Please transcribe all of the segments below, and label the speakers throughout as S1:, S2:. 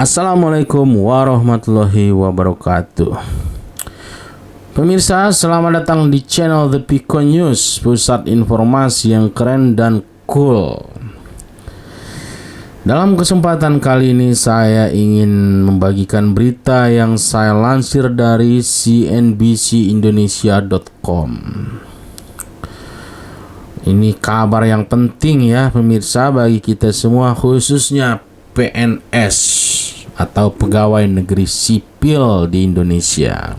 S1: Assalamualaikum warahmatullahi wabarakatuh. Pemirsa, selamat datang di channel The Pico News, pusat informasi yang keren dan cool. Dalam kesempatan kali ini saya ingin membagikan berita yang saya lansir dari cnbcindonesia.com. Ini kabar yang penting ya pemirsa bagi kita semua, khususnya PNS atau pegawai negeri sipil di Indonesia.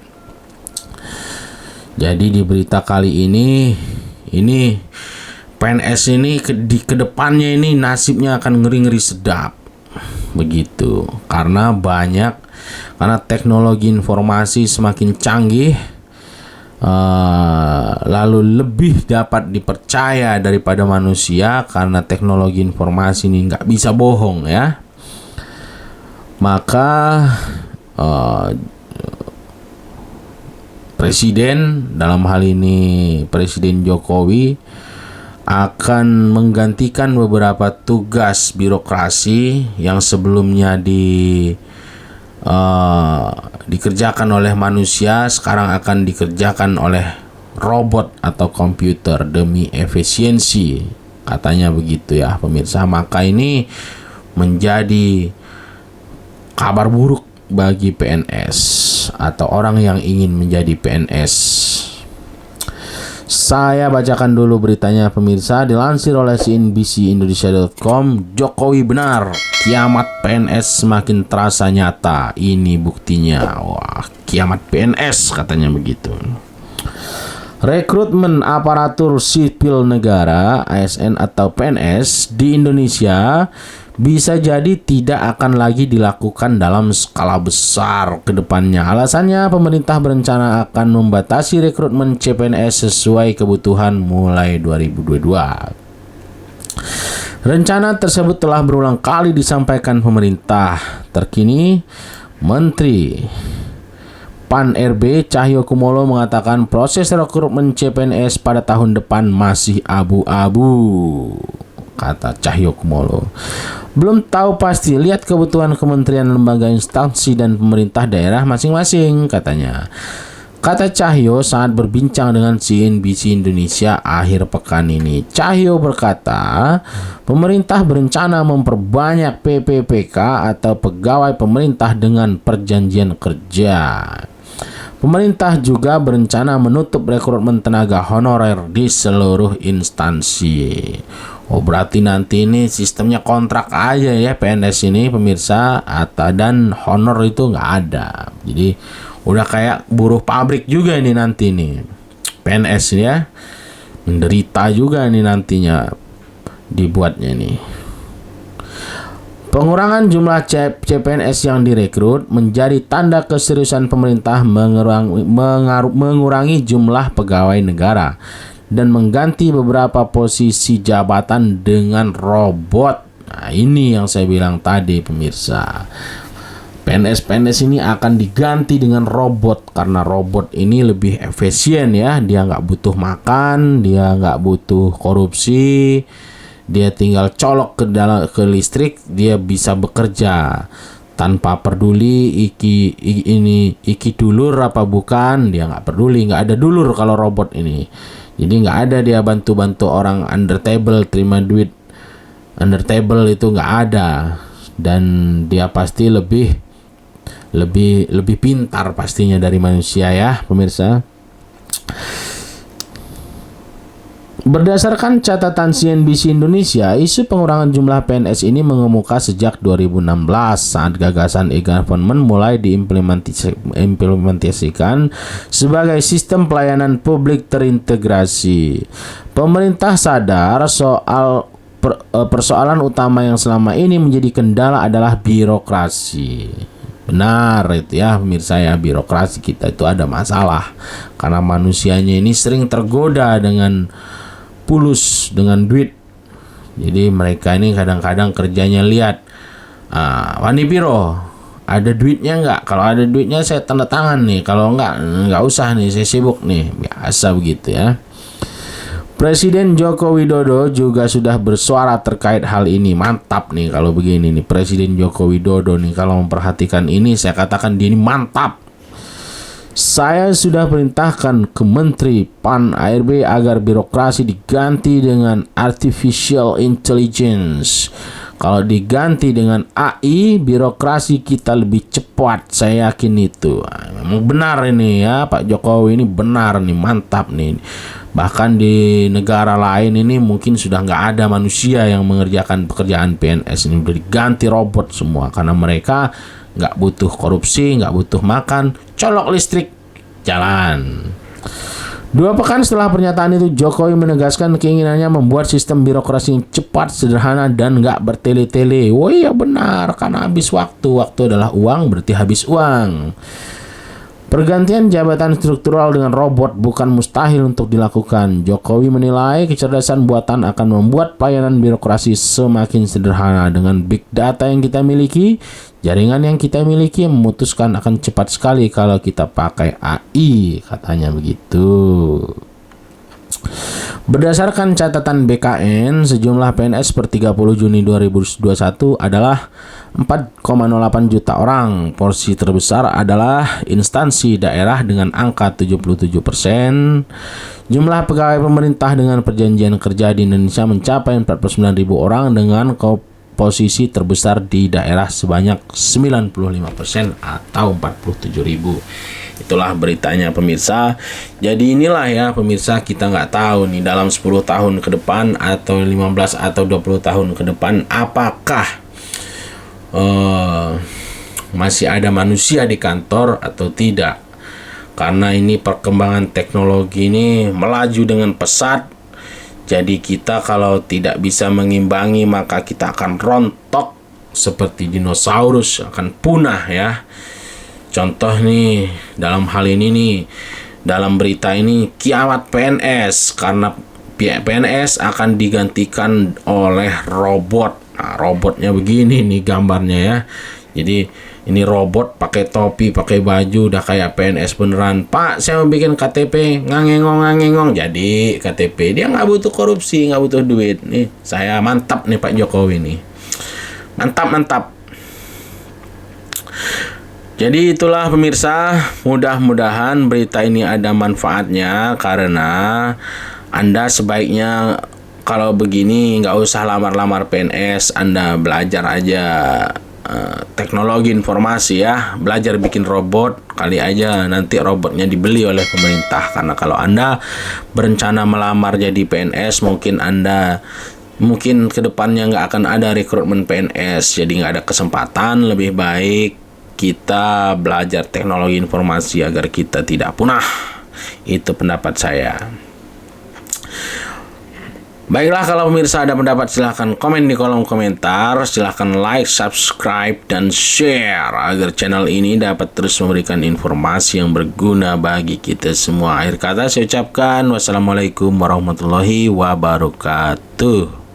S1: Jadi di berita kali ini PNS ini di kedepannya ini nasibnya akan ngeri-ngeri sedap begitu, karena teknologi informasi semakin canggih, lalu lebih dapat dipercaya daripada manusia karena teknologi informasi ini nggak bisa bohong ya. Maka Presiden, dalam hal ini Presiden Jokowi, akan menggantikan beberapa tugas birokrasi yang sebelumnya dikerjakan oleh manusia, sekarang akan dikerjakan oleh robot atau komputer demi efisiensi, katanya begitu ya pemirsa. Maka ini menjadi kabar buruk bagi PNS atau orang yang ingin menjadi PNS. Saya bacakan dulu beritanya pemirsa, dilansir oleh cnbcindonesia.com. Jokowi benar, kiamat PNS semakin terasa nyata. Ini buktinya. Wah, kiamat PNS katanya begitu. Rekrutmen aparatur sipil negara (ASN) atau PNS di Indonesia bisa jadi tidak akan lagi dilakukan dalam skala besar ke depannya. Alasannya, pemerintah berencana akan membatasi rekrutmen CPNS sesuai kebutuhan mulai 2022. Rencana tersebut telah berulang kali disampaikan pemerintah. Terkini, Menteri Pan-RB Cahyokumolo mengatakan proses rekrutmen CPNS pada tahun depan masih abu-abu, kata Cahyokumolo. Belum tahu pasti, lihat kebutuhan kementerian, lembaga, instansi, dan pemerintah daerah masing-masing, katanya. Kata Cahyo saat berbincang dengan CNBC Indonesia akhir pekan ini. Cahyo berkata, pemerintah berencana memperbanyak PPPK atau pegawai pemerintah dengan perjanjian kerja. Pemerintah juga berencana menutup rekrutmen tenaga honorer di seluruh instansi. Oh, berarti nanti ini sistemnya kontrak aja ya PNS ini pemirsa, dan honor itu nggak ada. Jadi udah kayak buruh pabrik juga ini nanti nih PNS ya, menderita juga nih nantinya dibuatnya nih. Pengurangan jumlah CPNS yang direkrut menjadi tanda keseriusan pemerintah mengurangi jumlah pegawai negara dan mengganti beberapa posisi jabatan dengan robot. Nah, ini yang saya bilang tadi pemirsa. PNS ini akan diganti dengan robot karena robot ini lebih efisien ya. Dia nggak butuh makan, dia nggak butuh korupsi. Dia tinggal colok ke listrik, dia bisa bekerja tanpa peduli iki dulur apa bukan. Dia nggak peduli, nggak ada dulur kalau robot ini. Jadi nggak ada dia bantu-bantu orang under table terima duit under table, itu nggak ada. Dan dia pasti lebih pintar pastinya dari manusia ya pemirsa. Berdasarkan catatan CNBC Indonesia, isu pengurangan jumlah PNS ini mengemuka sejak 2016 saat gagasan e-government mulai diimplementasikan sebagai sistem pelayanan publik terintegrasi. Pemerintah sadar persoalan utama yang selama ini menjadi kendala adalah birokrasi. Benar itu ya pemirsa ya, birokrasi kita itu ada masalah karena manusianya ini sering tergoda dengan pulus, dengan duit. Jadi mereka ini kadang-kadang kerjanya lihat, Wani Piro ada duitnya nggak? Kalau ada duitnya saya tanda tangan nih, kalau nggak usah nih, saya sibuk nih. Biasa begitu ya. Presiden Joko Widodo juga sudah bersuara terkait hal ini. Mantap nih kalau begini nih, Presiden Joko Widodo nih, kalau memperhatikan ini saya katakan dia ini mantap. Saya sudah perintahkan ke Menteri PAN ARB agar birokrasi diganti dengan Artificial Intelligence. Kalau diganti dengan AI, birokrasi kita lebih cepat. Saya yakin itu. Memang benar ini ya, Pak Jokowi ini benar nih, mantap nih. Bahkan di negara lain ini mungkin sudah nggak ada manusia yang mengerjakan pekerjaan PNS ini, udah diganti robot semua karena mereka nggak butuh korupsi, nggak butuh makan, colok listrik, jalan. 2 pekan setelah pernyataan itu, Jokowi menegaskan keinginannya membuat sistem birokrasi yang cepat, sederhana, dan nggak bertele-tele. Oh iya benar, karena habis waktu. Waktu adalah uang, berarti habis uang. Pergantian jabatan struktural dengan robot bukan mustahil untuk dilakukan. Jokowi menilai kecerdasan buatan akan membuat pelayanan birokrasi semakin sederhana. Dengan big data yang kita miliki, jaringan yang kita miliki, memutuskan akan cepat sekali kalau kita pakai AI, katanya begitu. Berdasarkan catatan BKN, sejumlah PNS per 30 Juni 2021 adalah 4,08 juta orang. Porsi terbesar adalah instansi daerah dengan angka 77%. Jumlah pegawai pemerintah dengan perjanjian kerja di Indonesia mencapai 49.000 orang dengan posisi terbesar di daerah sebanyak 95% atau 47.000. Itulah beritanya pemirsa. Jadi inilah ya pemirsa, kita nggak tahu nih dalam 10 tahun ke depan atau 15 atau 20 tahun ke depan apakah masih ada manusia di kantor atau tidak. Karena ini perkembangan teknologi ini melaju dengan pesat. Jadi kita kalau tidak bisa mengimbangi maka kita akan rontok seperti dinosaurus, akan punah ya. Contoh nih dalam hal ini nih, dalam berita ini kiamat PNS karena PNS akan digantikan oleh robot. Nah, robotnya begini nih gambarnya ya. Jadi ini robot pakai topi, pakai baju, udah kayak PNS beneran. Pak, saya mau bikin KTP, ngangengong. Jadi KTP dia nggak butuh korupsi, nggak butuh duit. Nih saya mantap nih Pak Jokowi nih, mantap. Jadi itulah pemirsa, mudah-mudahan berita ini ada manfaatnya karena Anda sebaiknya kalau begini nggak usah lamar-lamar PNS, Anda belajar aja teknologi informasi ya, belajar bikin robot, kali aja nanti robotnya dibeli oleh pemerintah. Karena kalau Anda berencana melamar jadi PNS, mungkin kedepannya nggak akan ada rekrutmen PNS, jadi nggak ada kesempatan. Lebih baik kita belajar teknologi informasi agar kita tidak punah. Itu pendapat saya. Baiklah, kalau pemirsa ada pendapat silahkan komen di kolom komentar. Silahkan like, subscribe, dan share agar channel ini dapat terus memberikan informasi yang berguna bagi kita semua. Akhir kata saya ucapkan wassalamualaikum warahmatullahi wabarakatuh.